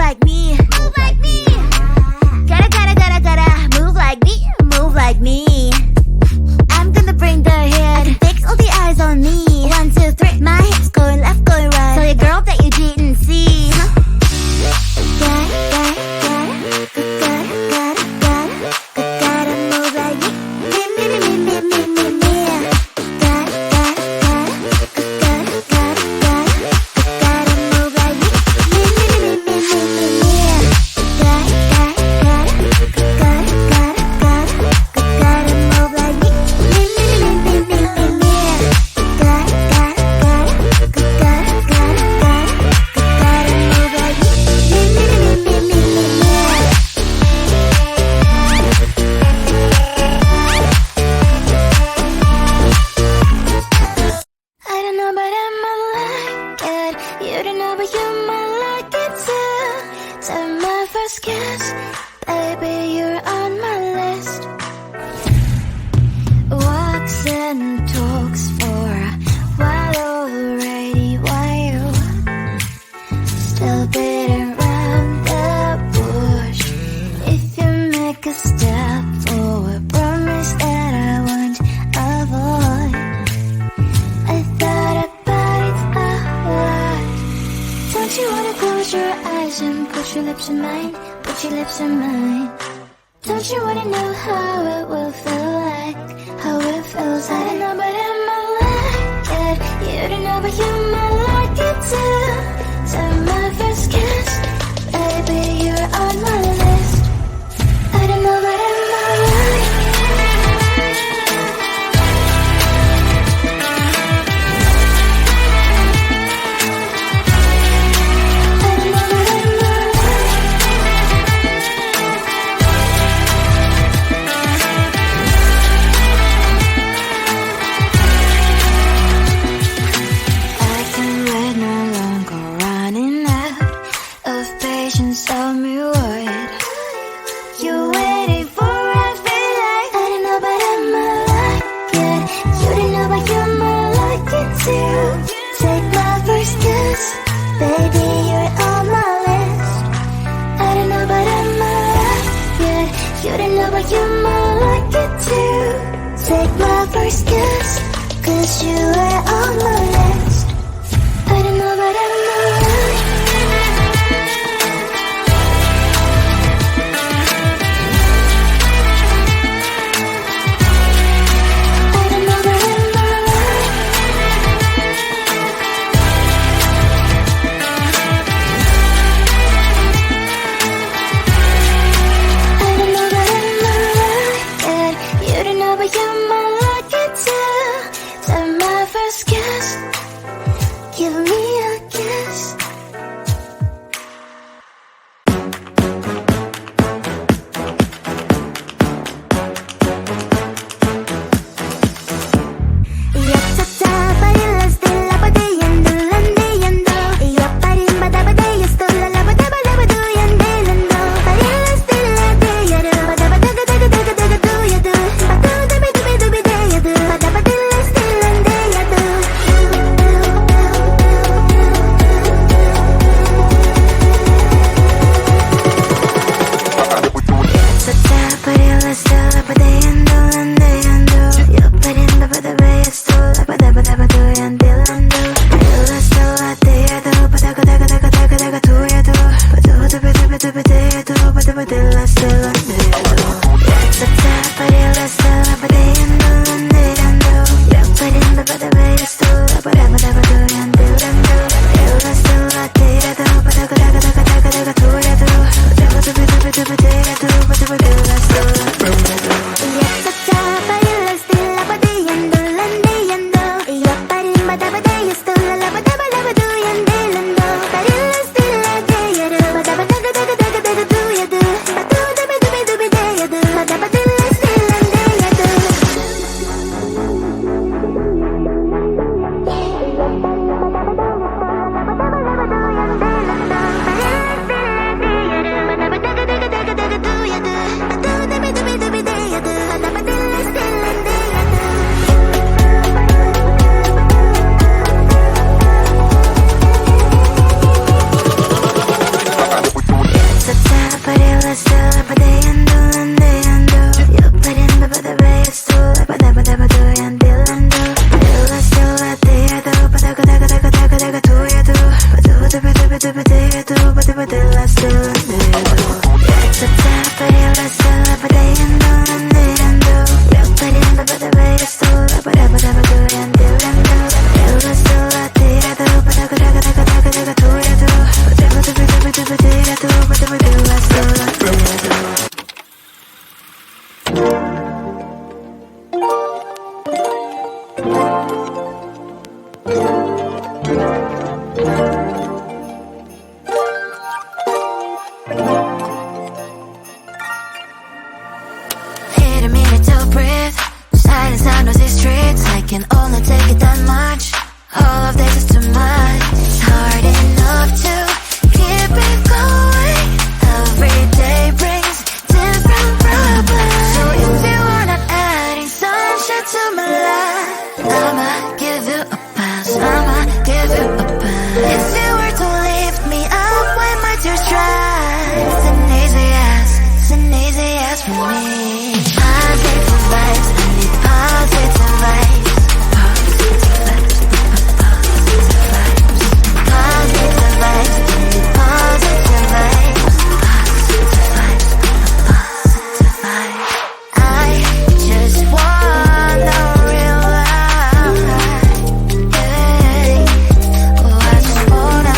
like me. Move like me. Gotta move like me. Move like me. I'm gonna bring the hit. I can fix all the eyes on me. 1, 2, 3. My hips going left, going right. Tell your girl that you didn't see. Gotta move like me. Don't you wanna know how it will feel like? How it feels, I don't know, but I might like it. You don't know, but you might like it too. So my first kiss, baby, you're on my list. I don't know, but I might like it. If you were to lift me up when my tears dry, it's an easy yes for me. Positive vibes, I need positive vibes. Positive vibes, I need positive vibes. Positive vibes. I just wanna realize, hey, oh, I just wanna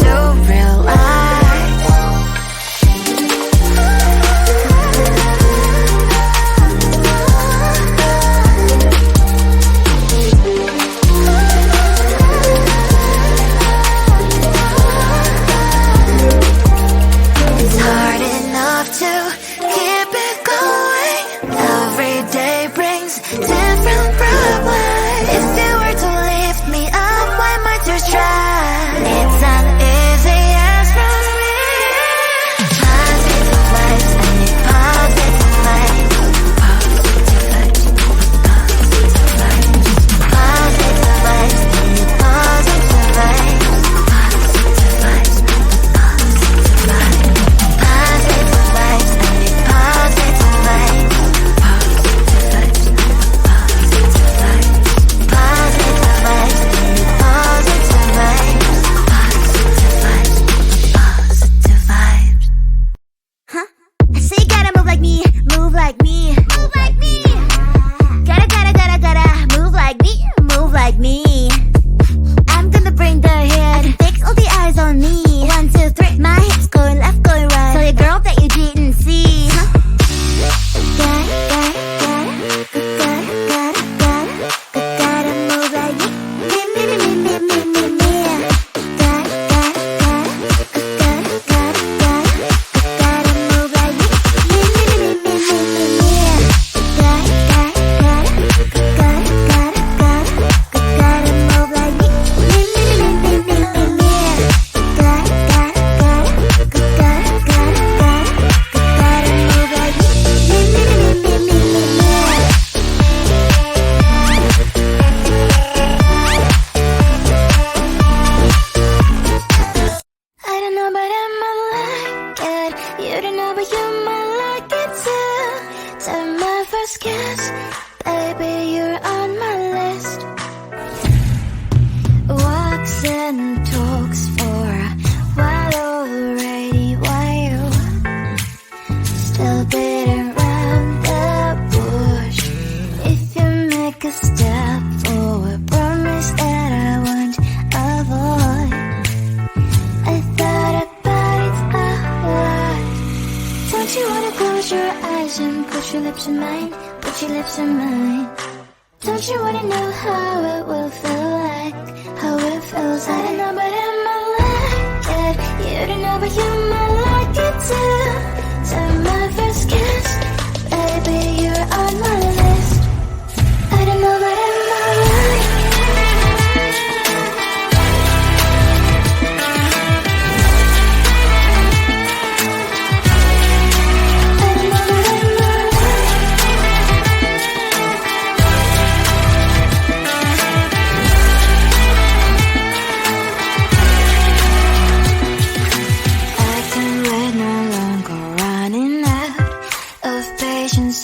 to realize. It's hard enough to keep it going. Every day brings different problems. If you were to lift me up when my tears dry, it's an easy yes from me. Positive vibes, I need positive vibes. Positive vibes, I need positive vibes. Positive vibes, positive vibes. Positive vibes, I need positive vibes. Positive vibes, positive vibes. Positive vibes, I need positive vibes. Positive vibes. Huh? So you gotta move like me, move like me, move like me. Gotta move like me, move like me. I'm gonna bring the hit. I can fix all the eyes on me. 1, 2, 3, my hips going left, going right. Tell your girl that you didn't see. Gotta move like me, me. Gotta move like me, I don't know, but I might like it. You don't know, but you might like it too. To my first kiss, baby, you're on my list. Walks and talks for a while already. Why you still beating around the bush? If you make a step forward, promise that I won't avoid. I thought about it a lot. Don't you wanna close your eyes and put your lips in mine? Put your lips in mine. Don't you wanna know how it will feel like? How it feels, I don't know, but I might like it. You don't know, but you might like it too. To my first kiss, baby, you're on my list. I don't know, but I might like it.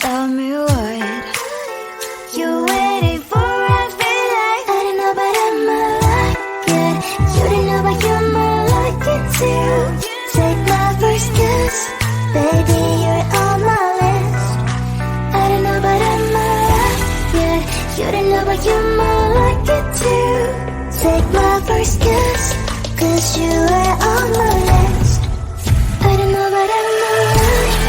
Tell me what you're waiting for. I feel like I don't know, but I might like it. You don't know, but you might like it too. Take my first kiss, baby, you're on my list. I don't know, but I might like it. You don't know, but you might like it too. Take my first kiss, 'cause you are on my list. I don't know, but I might like it.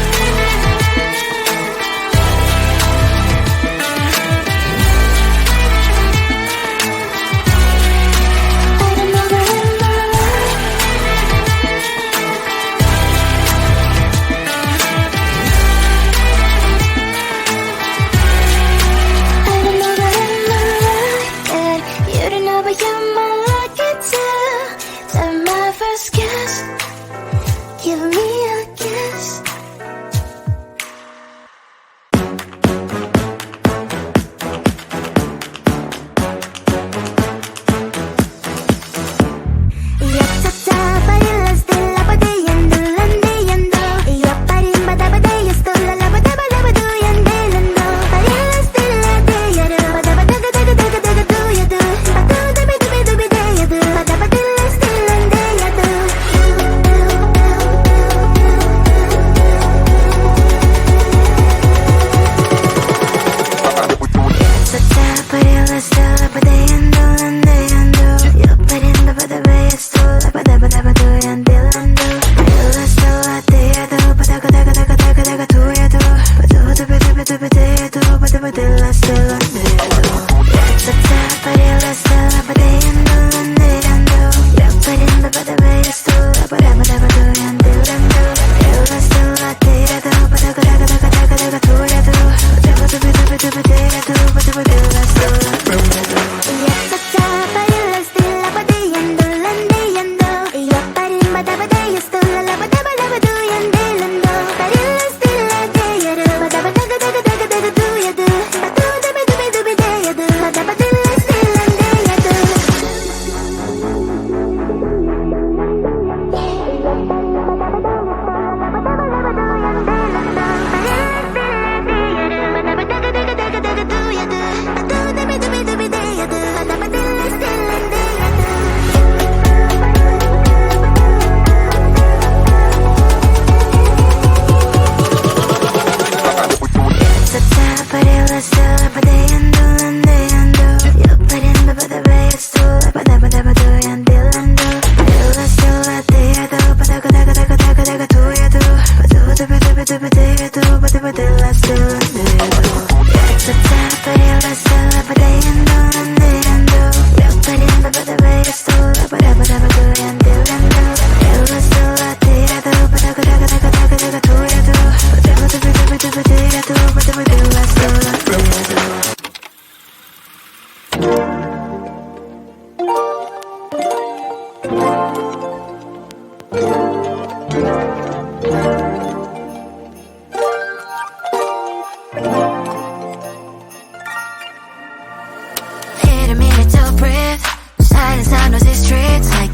But you might like it too. To my first kiss,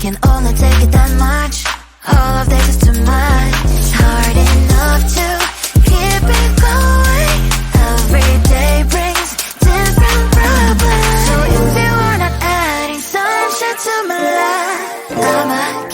can only take it that much. All of this is too much. It's hard enough to keep it going. Every day brings different problems. So if you are not adding sunshine to my life, I'ma